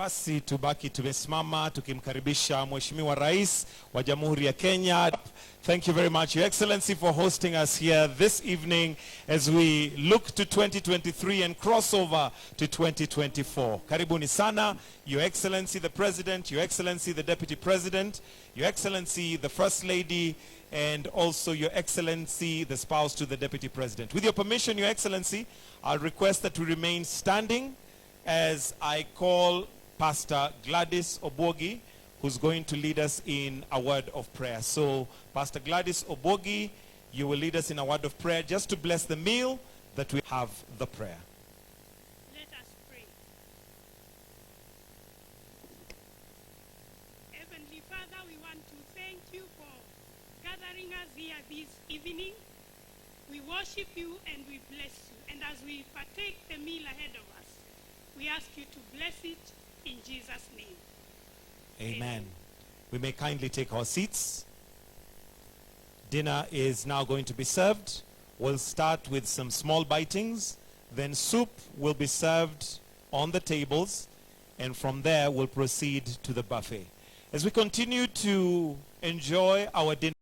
Basi tubaki tumesimama tukimkaribisha Mheshimiwa Rais wa Jamhuri ya Kenya. Thank you very much, Your Excellency, for hosting us here this evening as we look to 2023 and cross over to 2024. Karibuni sana, Your Excellency the President, Your Excellency the Deputy President, Your Excellency the First Lady, and also Your Excellency the spouse to the Deputy President. With your permission, Your Excellency, I'll request that we remain standing as I call Pastor Gladys Obogi, who's going to lead us in a word of prayer. So, Pastor Gladys Obogi, you will lead us in a word of prayer just to bless the meal that we have the prayer. Let us pray. Heavenly Father, we want to thank you for gathering us here this evening. We worship you and we bless you. And as we partake the meal ahead of us, we ask you to bless it in Jesus' name. Amen. We may kindly take our seats. Dinner is now going to be served. We'll start with some small bitings. Then soup will be served on the tables. And from there, we'll proceed to the buffet. As we continue to enjoy our dinner,